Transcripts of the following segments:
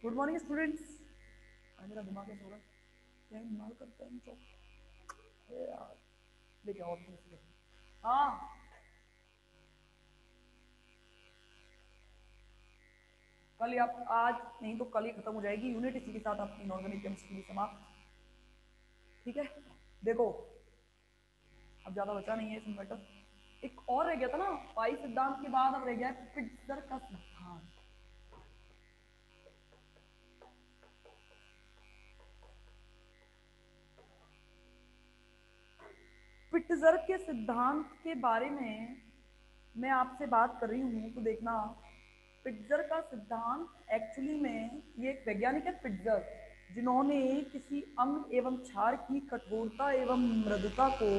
Good morning students. मेरा दिमाग ऐसा हो रहा है, क्या माल करता है तो यार लेके आओ अपने से। हाँ, कल या आज नहीं तो कल ही खत्म हो जाएगी यूनिट, इसी के साथ आपकी इनऑर्गेनिक केमिस्ट्री भी समाप्त। ठीक है, देखो अब ज्यादा बचा नहीं है इसमें मैटर। एक और रह गया था ना, पाई सिद्धांत के बाद अब रह गया है पिट्सर का सिद्धांत। पिट्सर के सिद्धांत के बारे में मैं आपसे बात कर रही हूँ तो देखना। पिट्जर का सिद्धांत एक्चुअली में ये एक वैज्ञानिक है पिट्जर, जिन्होंने किसी अम्ल एवं क्षार की कठोरता एवं मृदुता को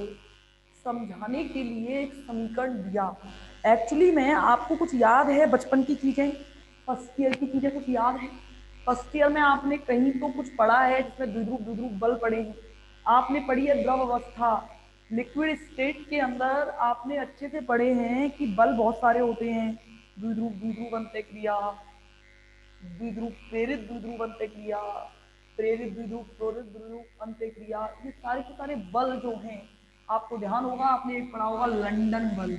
समझाने के लिए एक समीकरण दिया। एक्चुअली में आपको कुछ याद है बचपन की चीजें, फर्स्ट ईयर की चीजें कुछ याद है? फर्स्ट ईयर में आपने कहीं तो कुछ पढ़ा है जिसमें द्विध्रुव बल पढ़े हैं। आपने पढ़ी है द्रव अवस्था, लिक्विड स्टेट के अंदर आपने अच्छे से पढ़े हैं कि बल बहुत सारे होते हैं। द्विध्रुव द्विध्रुव अंतःक्रिया, द्विध्रुव प्रेरित द्विध्रुव अंतःक्रिया, प्रेरित द्विध्रुव प्रेरित द्विध्रुव अंतःक्रिया, ये सारे के सारे बल जो हैं आपको ध्यान होगा, आपने एक पढ़ा होगा लंदन बल।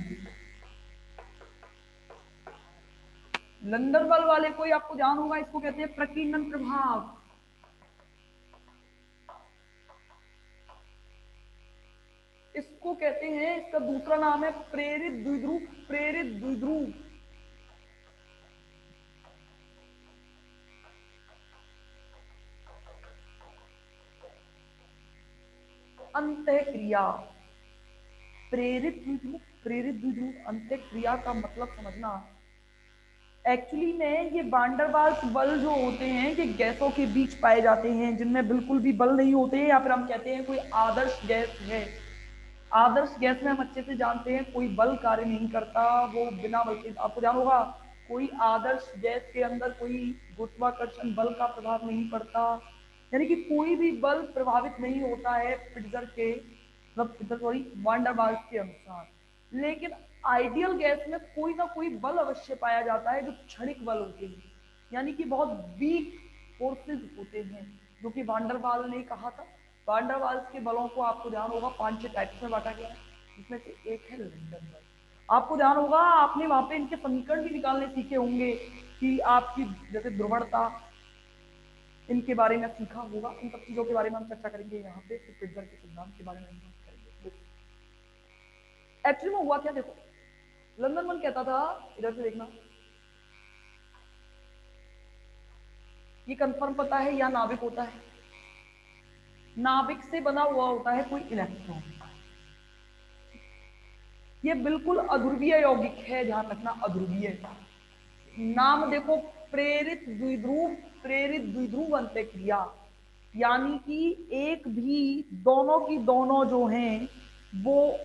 लंदन बल वाले कोई आपको ध्यान होगा, इसको कहते हैं प्रकीर्णन प्रभाव। इसको कहते हैं, इसका दूसरा नाम है प्रेरित द्विध्रुव, प्रेरित द्विध्रुव अंतःक्रिया। प्रेरित द्विध्रुव अंतःक्रिया का मतलब समझना। एक्चुअली में ये वांडरवाल्स बल जो होते हैं ये गैसों के बीच पाए जाते हैं जिनमें बिल्कुल भी बल नहीं होते, या फिर हम कहते हैं कोई आदर्श गैस है। आदर्श गैस में हम अच्छे से जानते हैं कोई बल कार्य नहीं करता, वो बिना बल के, आपको ध्यान होगा कोई आदर्श गैस के अंदर कोई गुरुत्वाकर्षण बल का प्रभाव नहीं पड़ता, यानी कि कोई भी बल प्रभावित नहीं होता है पिट्जर के, मतलब पिट्जर सॉरी वांडरवाल्स के अनुसार। लेकिन आइडियल गैस में कोई ना कोई बल अवश्य पाया जाता है जो क्षणिक बल होते हैं, यानी कि बहुत वीक फोर्सेस होते हैं, जो कि वांडरवाल ने कहा था। वांडरवाल्स के बलों को आपको ध्यान होगा 5-6 टाइप्स में बांटा गया है, जिसमें से एक है लंदन बल। आपको ध्यान होगा आपने वहां पे इनके समीकरण भी निकालने सीखे होंगे कि आपकी जैसे ध्रुवणता, इनके बारे में सीखा होगा। इन सब चीजों के बारे में हम चर्चा करेंगे यहाँ पे, तो पिट्जर के सिद्धांत के बारे में हम बात करेंगे। एक्चुअली में हुआ क्या, देखो लंदन बल कहता था, इधर से देखना, ये कंफर्म पता है या नाभिक होता है, नाभिक से बना हुआ होता है कोई इलेक्ट्रॉन। ये बिल्कुल अध्रुवीय यौगिक है, ध्यान रखना अध्रुवीय। नाम देखो, प्रेरित द्विध्रुव, प्रेरित द्विध्रुव अंतःक्रिया, यानी कि एक भी, दोनों की दोनों जो हैं वो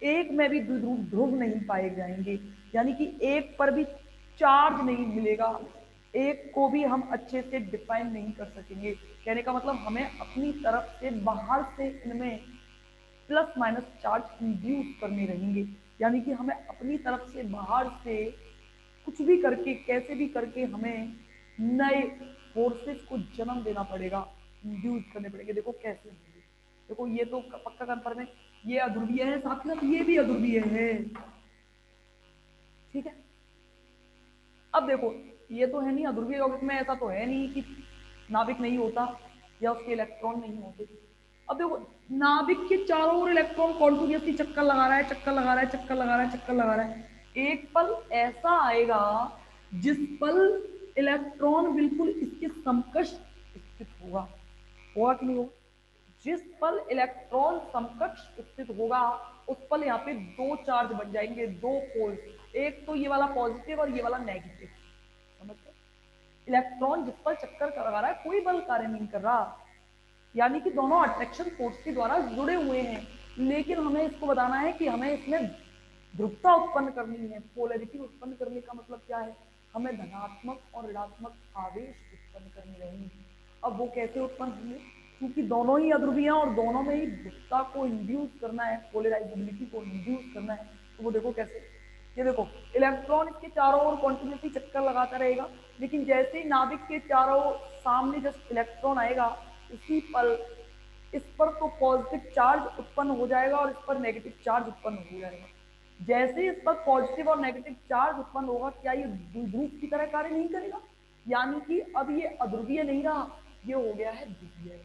एक में भी द्विध्रुव ध्रुव नहीं पाए जाएंगे, यानी कि एक पर भी चार्ज नहीं मिलेगा, एक को भी हम अच्छे से डिफाइन नहीं कर सकेंगे। कहने का मतलब हमें अपनी तरफ से बाहर से इनमें प्लस माइनस चार्ज इंड्यूस करने रहेंगे, यानी कि हमें अपनी तरफ से बाहर से कुछ भी करके कैसे भी करके हमें नए फोर्सेस को जन्म देना पड़ेगा, इंड्यूस करने पड़ेंगे। देखो कैसे होंगे, देखो ये तो पक्का कंफर्म है, ये अध्रुवीय है, साथ ही साथ ये भी अध्रुवीय है। ठीक है, अब देखो ये तो है नहीं, अध्रुवीय यौगिक में ऐसा तो है नहीं कि नाभिक नहीं होता या उसके इलेक्ट्रॉन नहीं होते। अब देखो नाभिक के चारों ओर इलेक्ट्रॉन कॉन्टिन्यूसली चक्कर लगा रहा है, चक्कर लगा रहा है, चक्कर लगा रहा है, चक्कर लगा रहा है। एक पल ऐसा आएगा जिस पल इलेक्ट्रॉन बिल्कुल इसके समकक्ष स्थित होगा, होगा कि नहीं होगा? जिस पल इलेक्ट्रॉन समकक्ष स्थित होगा उस पल यहाँ पे दो चार्ज बन जाएंगे, दो पोल्स, एक तो ये वाला पॉजिटिव और ये वाला नेगेटिव। समझते? इलेक्ट्रॉन जिस पर चक्कर लगा रहा है कोई बल कार्य नहीं कर रहा, यानी कि दोनों अट्रैक्शन फोर्स के द्वारा जुड़े हुए हैं, लेकिन हमें इसको बताना है कि हमें इसमें ध्रुवता उत्पन्न करनी है, पोलैरिटी उत्पन्न करने का मतलब क्या है, हमें धनात्मक और ऋणात्मक आवेश उत्पन्न करने रहेंगे। अब वो कैसे उत्पन्न होंगे, क्योंकि दोनों ही अध्रुवीय हैं और दोनों में ही ध्रुवता को इंड्यूस करना है, पोलराइजेबिलिटी को इंड्यूस करना है, तो वो देखो कैसे। ये देखो इलेक्ट्रॉन इसके चारों ओर कॉन्टिन्यूसली चक्कर लगाता रहेगा, लेकिन जैसे ही नाभिक के चारों सामने जस्ट इलेक्ट्रॉन आएगा उसी पल इस पर तो पॉजिटिव चार्ज उत्पन्न हो जाएगा और इस पर नेगेटिव चार्ज उत्पन्न हो जाएगा। जैसे ही इस पर पॉजिटिव और नेगेटिव चार्ज उत्पन्न होगा, क्या ये द्विध्रुव की तरह कार्य नहीं करेगा? यानी कि अब ये अध्रुवीय नहीं रहा, ये हो गया है ध्रुवीय।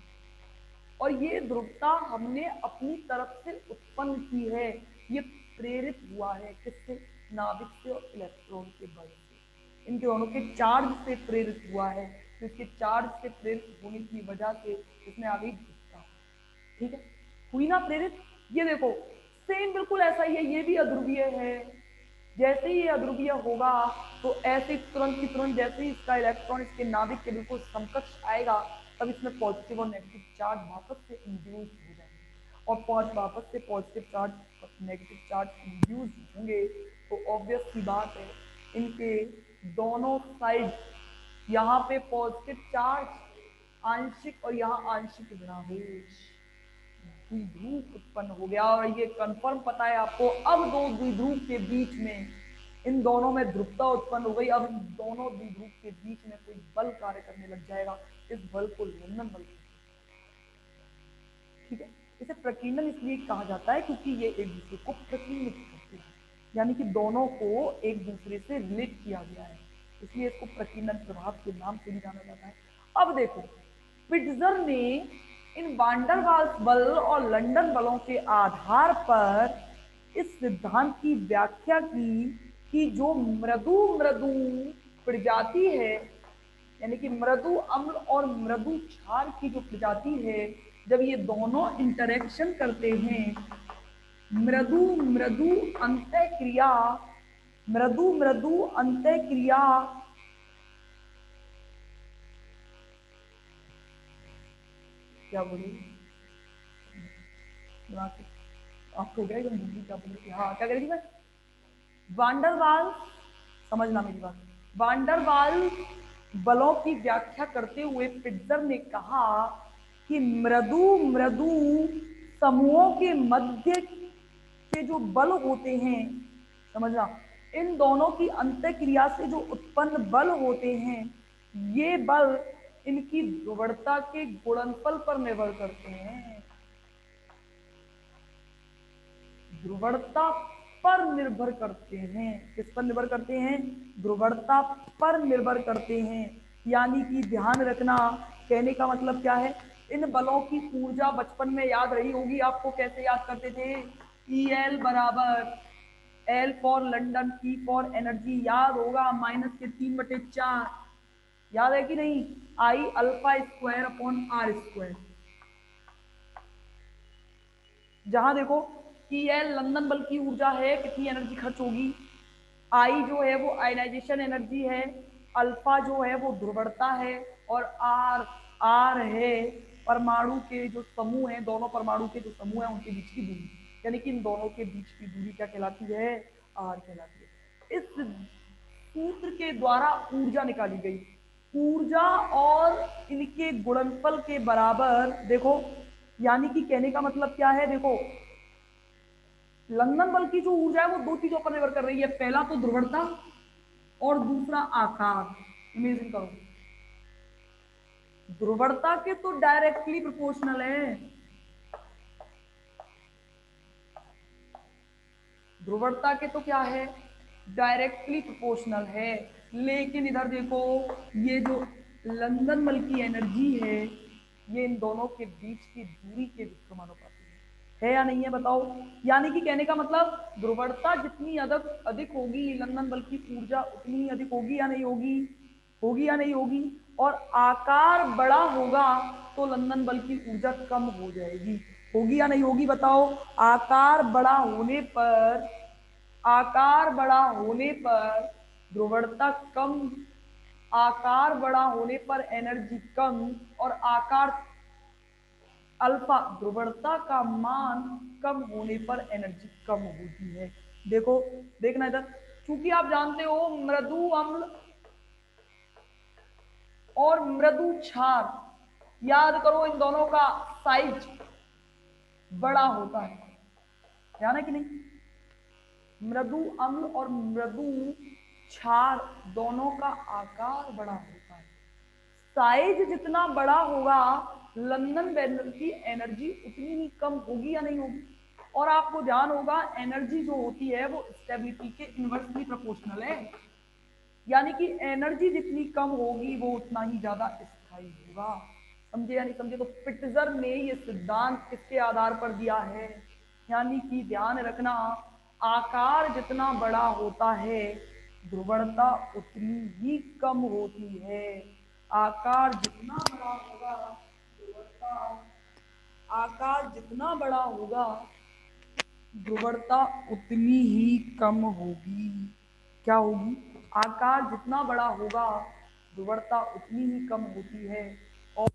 और ये ध्रुवता हमने अपनी तरफ से उत्पन्न की है, ये प्रेरित हुआ है किससे? नाभिक से और इलेक्ट्रॉन के बल से, इनके दोनों के चार्ज से प्रेरित हुआ है। तो इसके चार्ज से प्रेरित होने की वजह से इसमें आ गई ध्रुवता। ठीक है, हुई ना प्रेरित? ये देखो सेम बिल्कुल ऐसा ही है, ये भी अध्रुवीय है। जैसे ही ये अध्रुवीय होगा तो ऐसे तुरंत की तुरंत जैसे ही इसका इलेक्ट्रॉन इसके नाभिक के बिल्कुल समकक्ष आएगा, तब इसमें पॉजिटिव और नेगेटिव चार्ज वापस से इंड्यूस हो जाएंगे, और वापस से positive charge negative charge induce होंगे, तो ऑब्वियस सी बात है इनके दोनों साइड यहाँ पे पॉजिटिव चार्ज आंशिक और यहाँ आंशिक ऋणावेश द्विध्रुव उत्पन्न हो गया। और ये कंफर्म पता है आपको, अब दो द्विध्रुव के बीच में इन दोनों में ध्रुवता उत्पन्न हो गई। अब इन दोनों द्विध्रुव के बीच में कोई बल कार्य करने लग जाएगा, इस बल को लंदन बल। ठीक है, इसे प्रकीर्णन इसलिए कहा जाता है क्योंकि ये एक दूसरे को प्रकीर्णित करते हैं, यानी कि दोनों को एक दूसरे से रिलेट किया गया है, इसलिए इसको प्रकीर्णन प्रभाव के नाम से भी जाना जाता है। अब देखो स्पिट्जर ने इन वांडर वाल्स बल और लंदन बलों के आधार पर इस सिद्धांत की व्याख्या की कि जो मृदु मृदु प्रजाति है, यानी कि मृदु अम्ल और मृदु क्षार की जो प्रजाति है, जब ये दोनों इंटरेक्शन करते हैं, मृदु मृदु अंतःक्रिया, मृदु मृदु अंतःक्रिया क्या बोले आपको क्या क्या बोले? हाँ क्या करेगी मैं वांडरवाल, समझना मेरी बात, वांडरवाल बलों की व्याख्या करते हुए स्पिट्जर ने कहा कि मृदु मृदु समूहों के मध्य के जो बल होते हैं, समझना, इन दोनों की अंतःक्रिया से जो उत्पन्न बल होते हैं, ये बल इनकी ध्रुवणता के गुणनफल पर निर्भर करते हैं। ध्रुवणता पर निर्भर करते हैं, किस पर निर्भर करते हैं? ध्रुवणता पर निर्भर करते हैं। यानी कि ध्यान रखना, कहने का मतलब क्या है, इन बलों की ऊर्जा बचपन में याद रही होगी आपको, कैसे याद करते थे? EL बराबर L for London, E for energy, याद होगा, -3/4, याद है कि नहीं? I alpha square upon R square. जहां देखो EL लंदन बल की ऊर्जा है, कितनी एनर्जी खर्च होगी, I जो है वो आयनाइजेशन एनर्जी है, अल्फा जो है वो ध्रुवणता है, और R है परमाणु के जो समूह हैं, दोनों परमाणु के जो समूह हैं उनके बीच की दूरी, यानी कि इन दोनों के बीच की दूरी क्या कहलाती है? R कहलाती है। इस सूत्र के द्वारा ऊर्जा निकाली गई, ऊर्जा और इनके गुणनफल के बराबर, देखो यानी कि कहने का मतलब क्या है, देखो लंदन बल की जो ऊर्जा है वो दो चीजों पर निर्भर कर रही है, पहला तो ध्रुवणता और दूसरा आकार। इमेजिन करो, ध्रुवणता के तो डायरेक्टली प्रोपोर्शनल है, ध्रुवणता के तो क्या है? डायरेक्टली प्रोपोर्शनल है। लेकिन इधर देखो, ये जो लंदन बल की एनर्जी है, ये इन दोनों के बीच की दूरी के समानुपाती है या नहीं है, बताओ? यानी कि कहने का मतलब ध्रुवणता जितनी अधिक होगी, लंदन बल की ऊर्जा उतनी ही अधिक होगी या नहीं होगी? होगी या नहीं होगी? और आकार बड़ा होगा तो लंदन बल की ऊर्जा कम हो जाएगी, होगी या नहीं होगी, बताओ? आकार बड़ा होने पर, आकार बड़ा होने पर ध्रुवणता कम, आकार बड़ा होने पर एनर्जी कम, और आकार अल्फा ध्रुवणता का मान कम होने पर एनर्जी कम होती है। देखो देखना इधर, क्योंकि आप जानते हो मृदु अम्ल और मृदु क्षार, याद करो इन दोनों का साइज बड़ा होता है, ध्यान है कि नहीं? मृदु अम्ल और मृदु क्षार दोनों का आकार बड़ा होता है। साइज जितना बड़ा होगा लंदन बैरल की एनर्जी उतनी ही कम होगी या नहीं होगी। और आपको ध्यान होगा एनर्जी जो होती है वो स्टेबिलिटी के इनवर्सली प्रोपोर्शनल है, यानी कि एनर्जी जितनी कम होगी वो उतना ही ज्यादा स्थायी होगा। समझे या नहीं समझे? तो पिट्जर ने ये सिद्धांत किसके आधार पर दिया है, यानी कि ध्यान रखना आकार जितना बड़ा होता है ध्रुवणता उतनी ही कम होती है। आकार जितना बड़ा होगा ध्रुवणता, आकार जितना बड़ा होगा ध्रुवणता उतनी ही कम होगी। क्या होगी? आकार जितना बड़ा होगा ध्रुवणता उतनी ही कम होती है। और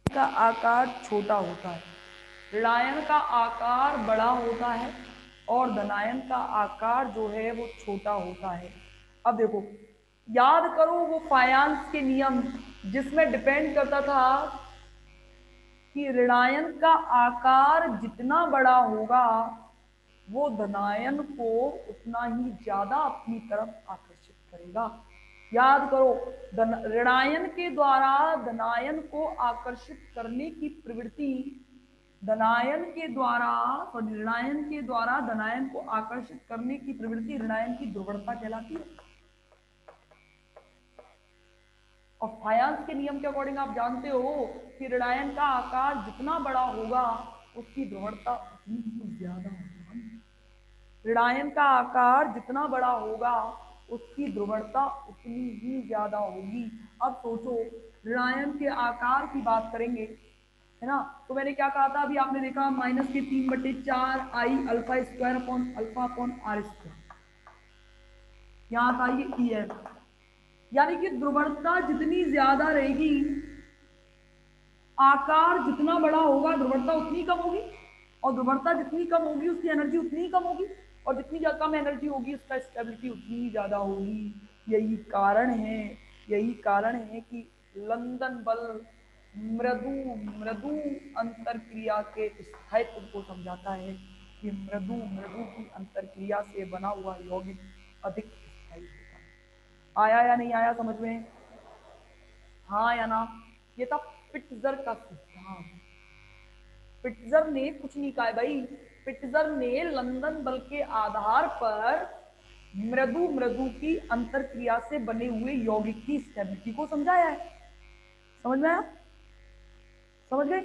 का आकार छोटा होता है, ऋणायन का आकार बड़ा होता है और धनायन का आकार जो है वो छोटा होता है। अब देखो, याद करो वो फायांस के नियम जिसमें डिपेंड करता था कि ऋणायन का आकार जितना बड़ा होगा वो धनायन को उतना ही ज्यादा अपनी तरफ आकर्षित करेगा। याद करो, ऋणायन के द्वारा धनायन को आकर्षित करने की प्रवृत्ति, धनायन के द्वारा ऋणायन के द्वारा धनायन को आकर्षित करने की प्रवृत्ति ऋणायन की ध्रुवणता कहलाती है। और फायांस के नियम के अकॉर्डिंग आप जानते हो कि ऋणायन का आकार जितना बड़ा होगा उसकी ध्रुवणता उतनी ही ज्यादा होगी। ऋणायन का आकार जितना बड़ा होगा उसकी ध्रुवणता उतनी ही ज्यादा होगी। अब सोचो, ऋणायन के आकार की बात करेंगे, है ना? तो मैंने क्या कहा था अभी आपने देखा, -3/4 I alpha square upon alpha upon R square, यहाँ था ये ई एल, यानी कि ध्रुवणता जितनी ज्यादा रहेगी आकार जितना बड़ा होगा ध्रुवणता उतनी कम होगी, और ध्रुवणता जितनी कम होगी उसकी एनर्जी उतनी ही कम होगी, और जितनी कम एनर्जी होगी उसका स्टेबिलिटी उतनी ही ज्यादा होगी। यही कारण है, यही कारण है कि लंदन बल मृदु मृदु अंतर क्रिया के स्थायित्व को समझाता है कि मृदु मृदु की अंतर क्रिया से बना हुआ यौगिक अधिक स्थायी होता है। आया या नहीं आया समझ में? हाँ या ना? ये था पिट्जर का सिद्धांत। पिट्जर ने कुछ नहीं कहा है भाई, पिट्जर ने लंदन बल के आधार पर मृदु मृदु की अंतर क्रिया से बने हुए यौगिक की स्टेबिलिटी को समझाया है। समझ में आया? समझ गए?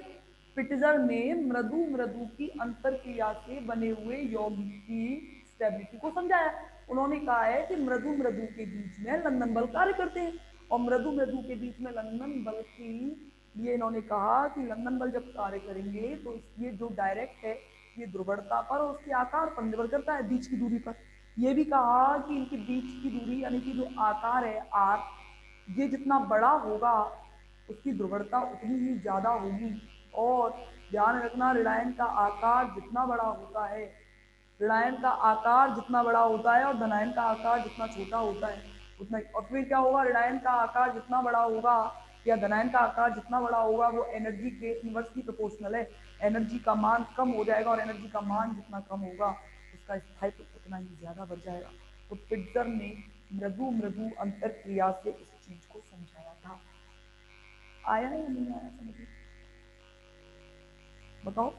पिट्जर ने मृदु मृदु की अंतर क्रिया से बने हुए यौगिक की स्टेबिलिटी को समझाया। उन्होंने कहा है कि मृदु मृदु के बीच में लंदन बल कार्य करते हैं, और मृदु मृदु के बीच में लंदन बल की लिए इन्होंने कहा कि लंदन बल जब कार्य करेंगे तो ये जो डायरेक्ट है ये ध्रुवणता पर और उसके आकार पर निर्भर करता है, बीच की दूरी पर। ये भी कहा कि इनके बीच की दूरी यानी कि जो आकार है आर, ये जितना बड़ा होगा उसकी ध्रुवणता उतनी ही ज्यादा होगी। और ध्यान रखना, ऋणायन का आकार जितना बड़ा होता है, ऋणायन का आकार जितना बड़ा होता है और धनायन का आकार जितना छोटा होता है उतना ही। और फिर क्या होगा, ऋणायन का आकार जितना बड़ा होगा या धनायन का आकार जितना बड़ा होगा वो एनर्जी के इनवर्सली प्रोपोर्शनल है, एनर्जी का मान कम हो जाएगा, और एनर्जी का मान जितना कम होगा उसका स्थायित्व उतना ही ज्यादा बढ़ जाएगा। तो पिट्जर ने मृदु मृदु अंतर क्रिया से इस चीज को समझाया था। आया या नहीं आया समझ में? बताओ।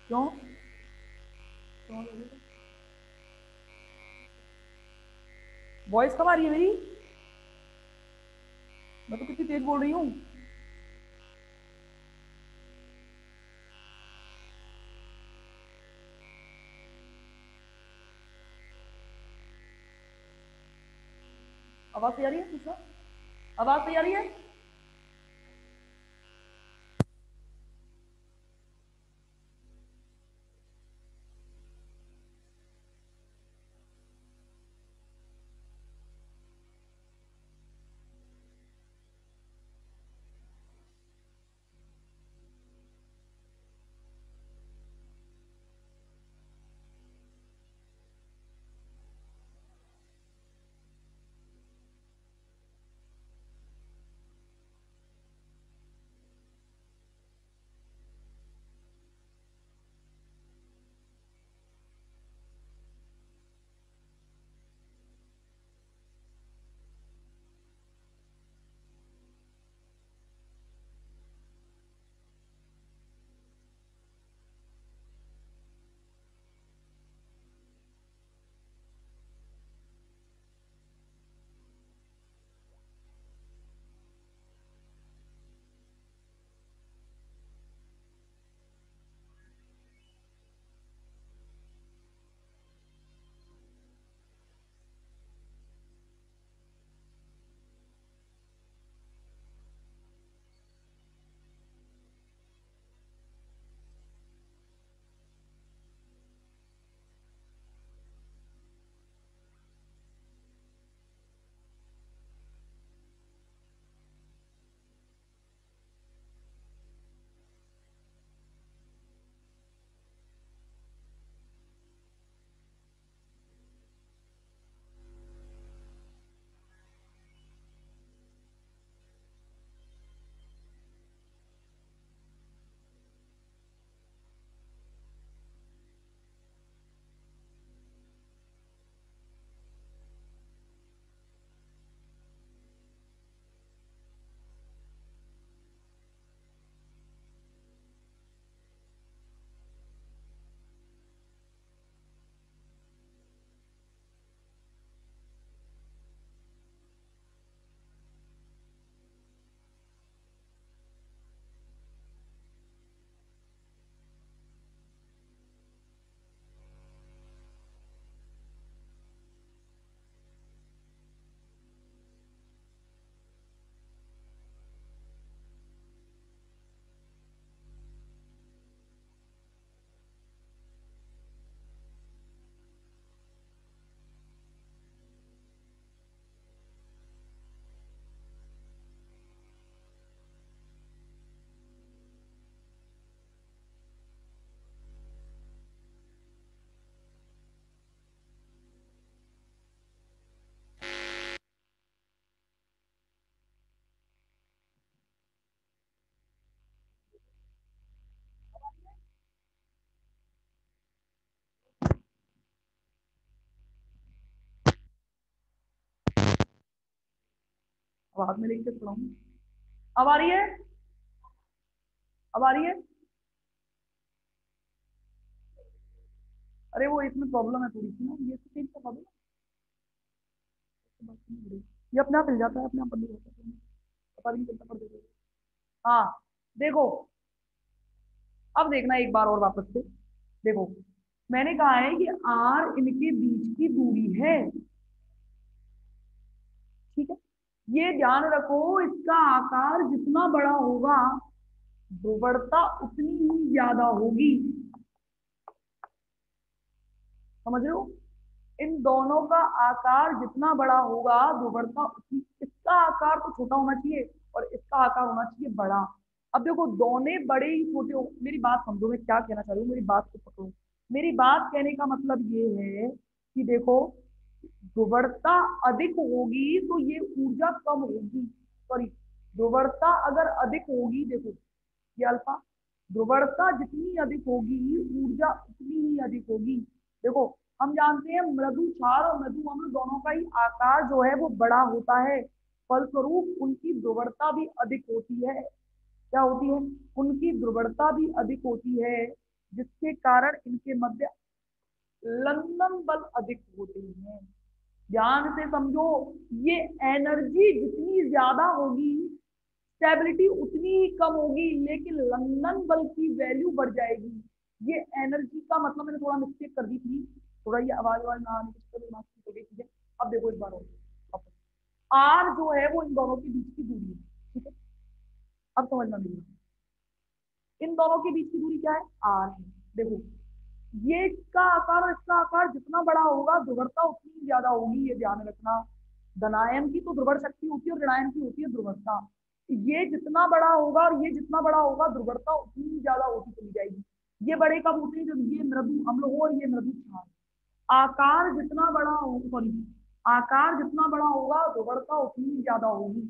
क्यों? क्यों लगेगा? वॉइस कम आ रही है मेरी? मैं तो कितनी तेज बोल रही हूँ। आवाज सही आ रही है दूसरा? आवाज सही आ रही है? आवाज में लेके चला हूँ। अब आ रही है? अब आ रही है? अरे वो इसमें प्रॉब्लम है थोड़ी सी ना, ये चेंज करवा दो ना। ये अपने आप मिल जाता है, अपने आप बंद हो जाता है, पता भी नहीं चलता कर देते। हाँ, देखो, अब देखना एक बार और वापस से। देखो, मैंने कहा है कि आर इनके बीच की दूरी है। ठीक है, ये ध्यान रखो, इसका आकार जितना बड़ा होगा ध्रुवणता उतनी ही ज्यादा होगी। समझ रहे हो? इन दोनों का आकार जितना बड़ा होगा ध्रुवणता उतनी, इसका आकार तो छोटा होना चाहिए और इसका आकार होना चाहिए बड़ा। अब देखो, दोनों बड़े ही छोटे हो, मेरी बात समझो, मैं क्या कहना चाह रही हूँ, मेरी बात को पकड़ो। मेरी बात कहने का मतलब ये है कि देखो, ध्रुवणता अधिक होगी तो ये ऊर्जा कम होगी। सॉरी, ध्रुवणता अगर अधिक होगी, देखो ये अल्फा, ध्रुवणता जितनी अधिक होगी ऊर्जा उतनी ही अधिक होगी। देखो, हम जानते हैं मृदु क्षार और मृदु अम्ल दोनों का ही आकार जो है वो बड़ा होता है, फलस्वरूप उनकी ध्रुवणता भी अधिक होती है। क्या होती है? उनकी ध्रुवणता भी अधिक होती है, जिसके कारण इनके मध्य लंदन बल अधिक होते हैं। ध्यान से समझो, ये एनर्जी जितनी ज्यादा होगी स्टेबिलिटी उतनी ही कम होगी, लेकिन लंदन बल की वैल्यू बढ़ जाएगी। ये एनर्जी का मतलब मैंने थोड़ा मिस्टेक कर दी थी, थोड़ा ये आवाज आवाज ना आने की हो गई चीजें। अब देखो एक बार और, आर जो है वो इन दोनों के बीच की दूरी है, ठीक है। अब समझना मेरी बात। इन दोनों के बीच की दूरी क्या है, आर है। देखो, ये इसका आकार और इसका आकार जितना बड़ा होगा ध्रुवता उतनी ही ज्यादा होगी, ये ध्यान रखना। धनायन की तो ध्रुवण शक्ति होती है और ऋणायन की होती है ध्रुवता। ये जितना बड़ा होगा और ये जितना बड़ा होगा ध्रुवता उतनी ही ज्यादा होती चली जाएगी। ये बड़े कब होते हैं, जब ये मृदु अम्ल हो और ये मृदु क्षार। आकार जितना बड़ा हो, सॉरी, आकार जितना बड़ा होगा ध्रुवता उतनी ज्यादा होगी।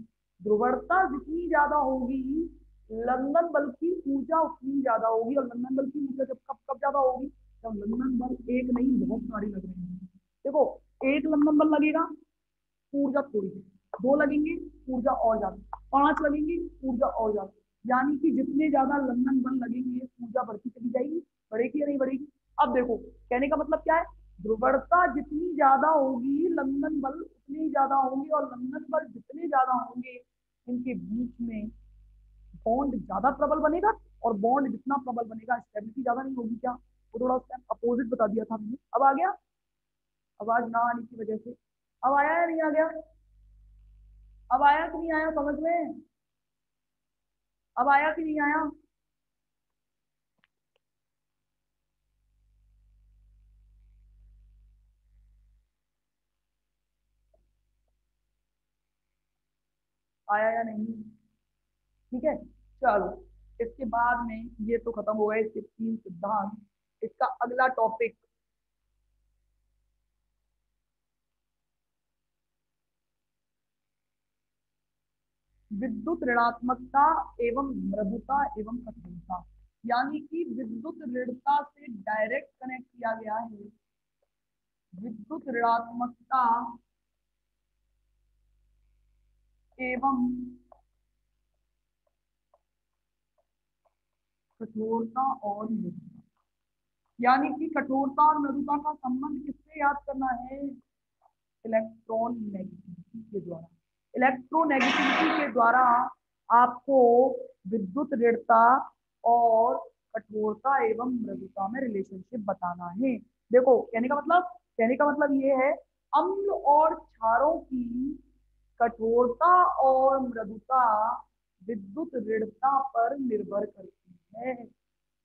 ध्रुवता जितनी ज्यादा होगी लंदन बल की ऊर्जा उतनी ज्यादा होगी। और लंदन बल की ऊर्जा जब कब कब ज्यादा होगी, जब लंदन बल एक नहीं बहुत सारे लग रहे हैं। देखो, एक लंदन बल लगेगा, ऊर्जा थोड़ी है। दो लगेंगे, ऊर्जा और ज्यादा। पांच लगेंगे, ऊर्जा और ज्यादा। यानी कि जितने ज्यादा लंदन बल लगेंगे ऊर्जा बढ़ती चली जाएगी। बढ़ेगी या नहीं बढ़ेगी। अब देखो, कहने का मतलब क्या है, ध्रुवता जितनी ज्यादा होगी लंदन बल उतने ही ज्यादा होंगे, और लंदन बल जितने ज्यादा होंगे इनके बीच में बॉन्ड ज्यादा प्रबल बनेगा। और बॉन्ड जितना प्रबल बनेगा स्टेबिलिटी ज्यादा नहीं होगी क्या। वो थोड़ा उसका अपोजिट बता दिया था मैंने। अब आ गया, आवाज ना आने की वजह से। अब आया या नहीं आ गया, अब आया कि नहीं आया समझ में, अब आया कि नहीं आया। आया या नहीं, ठीक है। चलो, इसके बाद में ये तो खत्म हो गए इसके तीन सिद्धांत। इसका अगला टॉपिक, विद्युत ऋणात्मकता एवं मृदुता एवं कठोरता। यानी कि विद्युत ऋणता से डायरेक्ट कनेक्ट किया गया है विद्युत ऋणात्मकता एवं कठोरता और मृदुता। यानी कि कठोरता और मृदुता का संबंध किससे याद करना है, इलेक्ट्रॉन नेगेटिविटी के द्वारा। इलेक्ट्रोनेगेटिविटी के द्वारा आपको विद्युत ऋणता और कठोरता एवं मृदुता में रिलेशनशिप बताना है। देखो, कहने का मतलब ये है, अम्ल और क्षारों की कठोरता और मृदुता विद्युत ऋणता पर निर्भर करती है।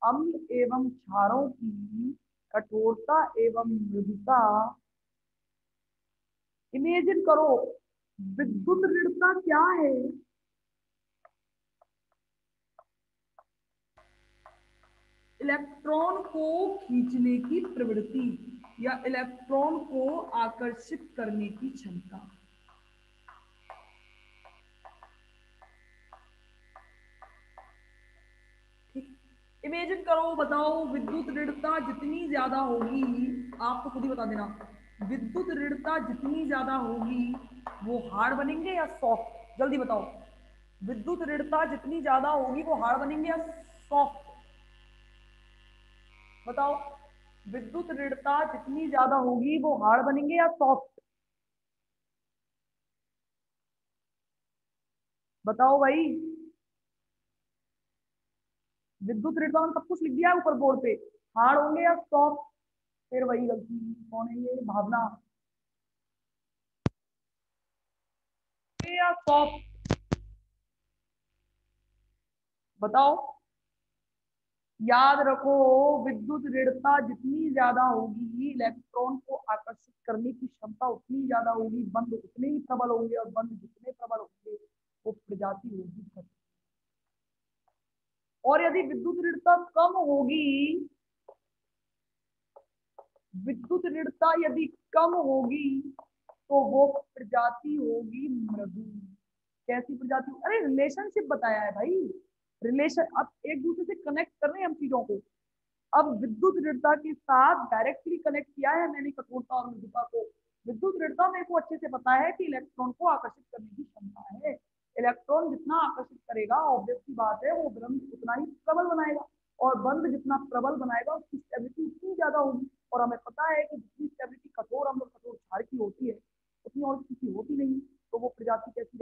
अम्ल एवं क्षारों की कठोरता एवं मृदुता, इमेजिन करो, विद्युत ऋणता क्या है, इलेक्ट्रॉन को खींचने की प्रवृत्ति या इलेक्ट्रॉन को आकर्षित करने की क्षमता। इमेजिन करो, बताओ, विद्युत ऋणता जितनी ज्यादा होगी, आप तो खुद ही बता देना, विद्युत ऋणता जितनी ज्यादा होगी वो हार्ड बनेंगे या सॉफ्ट, जल्दी बताओ। विद्युत ऋणता जितनी ज्यादा होगी वो हार्ड बनेंगे या सॉफ्ट, बताओ। विद्युत ऋणता जितनी ज्यादा होगी वो हार्ड बनेंगे या सॉफ्ट, बताओ भाई। विद्युत ऋणता में सब कुछ लिख दिया है ऊपर बोर्ड पे, हार्ड होंगे या सॉफ्ट। फिर वही गलती, कौन है ये, भावना, या सॉफ्ट, बताओ। याद रखो, विद्युत ऋणता जितनी ज्यादा होगी इलेक्ट्रॉन को आकर्षित करने की क्षमता उतनी ज्यादा होगी, बंध उतने ही प्रबल होंगे, और बंध जितने प्रबल होंगे वो प्रजाति होगी। और यदि विद्युत ऋणता कम होगी, विद्युत ऋणता यदि कम होगी तो वो प्रजाति होगी मृदु। कैसी प्रजाति, अरे रिलेशनशिप बताया है भाई, रिलेशन। अब एक दूसरे से कनेक्ट कर रहे हैं हम चीजों को। अब विद्युत ऋणता के साथ डायरेक्टली कनेक्ट किया है मैंने कठोरता और मृदुता को। विद्युत ऋणता मेरे को अच्छे से पता है कि इलेक्ट्रॉन को आकर्षित करने की क्षमता है। इलेक्ट्रॉन जितना आकर्षित करेगा, ऑब्वियस की बात है, वो बंध उतना ही प्रबल बनाएगा। और बंध जितना प्रबल बनाएगा उसकी स्टेबिलिटी उतनी ज्यादा होगी। और हमें पता है कि जितनी स्टेबिलिटी कठोर अम्ल और कठोर क्षार की होती है,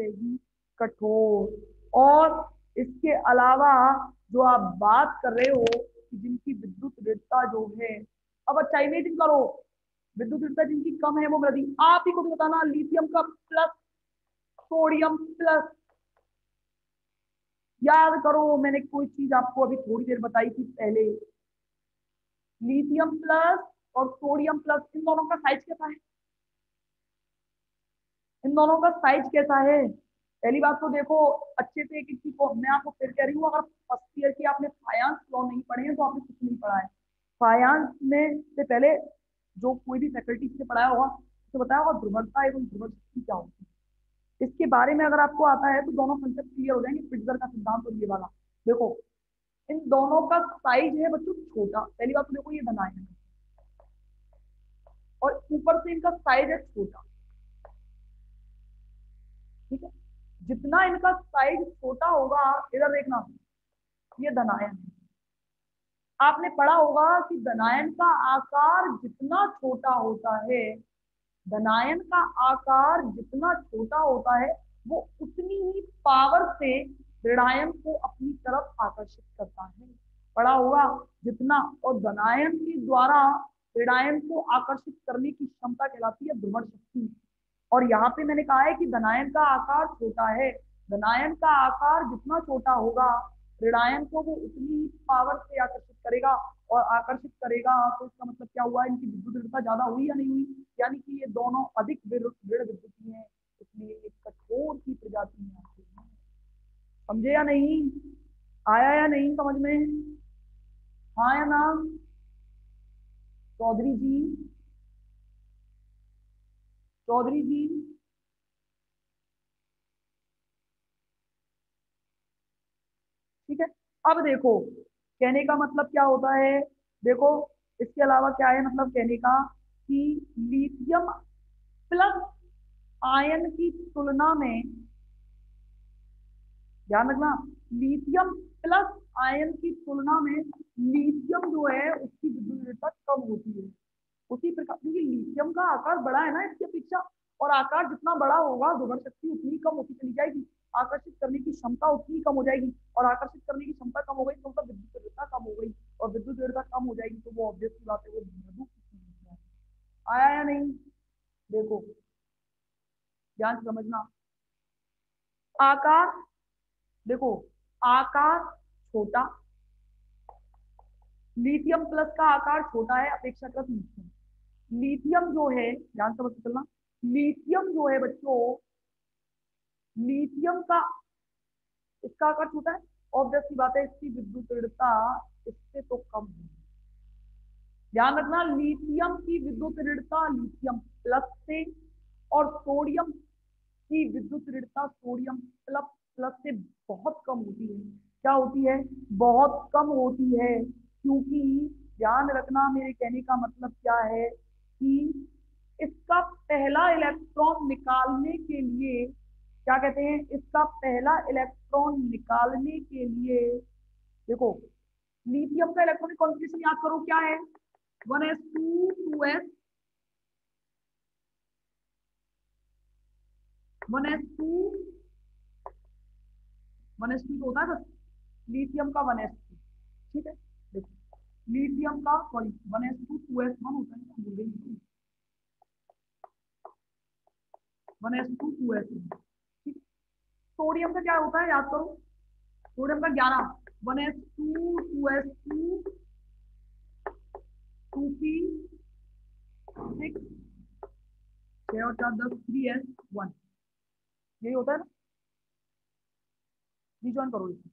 रहेगी कठोर। और इसके अलावा जो आप बात कर रहे हो कि जिनकी विद्युत दृढ़ता जो है, अब अच्छा इमेजिन करो, विद्युत दृढ़ता जिनकी कम है वो मृदी, आप ही को भी बताना, लिथियम का प्लस, सोडियम प्लस। याद करो, मैंने कोई चीज आपको अभी थोड़ी देर बताई थी पहले, लिथियम प्लस और सोडियम प्लस, इन दोनों का साइज कैसा है? इन दोनों का साइज कैसा है? पहली बात तो देखो अच्छे से एक एक चीज को, मैं आपको फिर कह रही हूँ, अगर फर्स्ट ईयर की आपने फायांस लॉ नहीं पढ़े हैं तो आपने कुछ नहीं पढ़ा है। फायांस में से पहले जो कोई भी फैकल्टी से पढ़ाया होगा तो बताया होगा ध्रुवता एवं ध्रुव शक्ति क्या होती है। इसके बारे में अगर आपको आता है तो दोनों कंसेप्ट क्लियर हो जाएंगे, फिट्जर का सिद्धांत और ये वाला। देखो इन दोनों का साइज है बच्चों छोटा, पहली बात तो देखो ये बनाए हैं, और ऊपर से इनका साइज है छोटा, ठीक है। जितना इनका साइज छोटा होगा, इधर देखना, ये धनायन है। आपने पढ़ा होगा कि धनायन का आकार जितना छोटा होता है, धनायन का आकार जितना छोटा होता है, वो उतनी ही पावर से ऋणायन को अपनी तरफ आकर्षित करता है। पढ़ा होगा जितना, और धनायन के द्वारा ऋणायन को आकर्षित करने की क्षमता कहलाती है ध्रुवण शक्ति। और यहाँ पे मैंने कहा है कि धनायन का आकार छोटा है, धनायन का आकार जितना छोटा होगा, ऋणायन को वो उतनी ही पावर से आकर्षित करेगा, और आकर्षित करेगा तो इसका मतलब क्या हुआ, इनकी विद्युत दृढ़ता ज्यादा हुई या नहीं हुई, यानी कि ये दोनों अधिक दृढ़ विद्युतीय हैं, इसलिए ये कठोर की प्रजाति में आते हैं। समझे या नहीं? आया या नहीं समझ में? हाँ या ना? चौधरी जी, चौधरी जी, ठीक है। अब देखो कहने का मतलब क्या होता है, देखो इसके अलावा क्या है मतलब कहने का, कि लिथियम प्लस आयन की तुलना में, ध्यान रखना, लिथियम प्लस आयन की तुलना में लिथियम जो है उसकी विद्युत कम होती है। उसी प्रकार, क्योंकि लिथियम का आकार बड़ा है ना इसकी अपेक्षा, और आकार जितना बड़ा होगा ध्रुवण शक्ति उतनी कम होती चली जाएगी, आकर्षित करने की क्षमता उतनी कम हो जाएगी, और आकर्षित करने की क्षमता कम हो गई तो मतलब विद्युत दृढ़ता कम हो गई, और विद्युत दृढ़ता कम हो जाएगी तो वो ऑब्वियस सी बात है वो मृदु की चीज है। आया या नहीं? देखो ध्यान से समझना, आकार, देखो आकार छोटा, लिथियम प्लस का आकार छोटा है अपेक्षाकृत लिथियम। लिथियम जो है, ध्यान से समझ के चलना, लिथियम जो है बच्चों, लिथियम का, इसका आकार छोटा है, ऑब्वियस सी बात है इसकी विद्युत दृढ़ता इससे तो कम है। ध्यान रखना, लिथियम की विद्युत दृढ़ता लिथियम प्लस से, और सोडियम की विद्युत दृढ़ता सोडियम प्लस प्लस से बहुत कम होती है। क्या होती है? बहुत कम होती है, क्योंकि ध्यान रखना, मेरे कहने का मतलब क्या है कि इसका पहला इलेक्ट्रॉन निकालने के लिए, क्या कहते हैं, इसका पहला इलेक्ट्रॉन निकालने के लिए, देखो लिथियम का इलेक्ट्रॉनिक कॉन्फ़िगरेशन याद करो क्या है, 1s2 2s, 1s2 1s2 तो होता है बस, लिथियम का 1s2, ठीक है। देखो लिथियम का, सॉरी 1s2 2s1 होता है ना, भूल गई, 1s2 2s1, ठीक। सोडियम का क्या होता है याद करो, सोडियम का 11, 1s2 2s2 2p6, 6 और 4 10, 3s1, यही होता है ना, रिजॉइन करो इसे।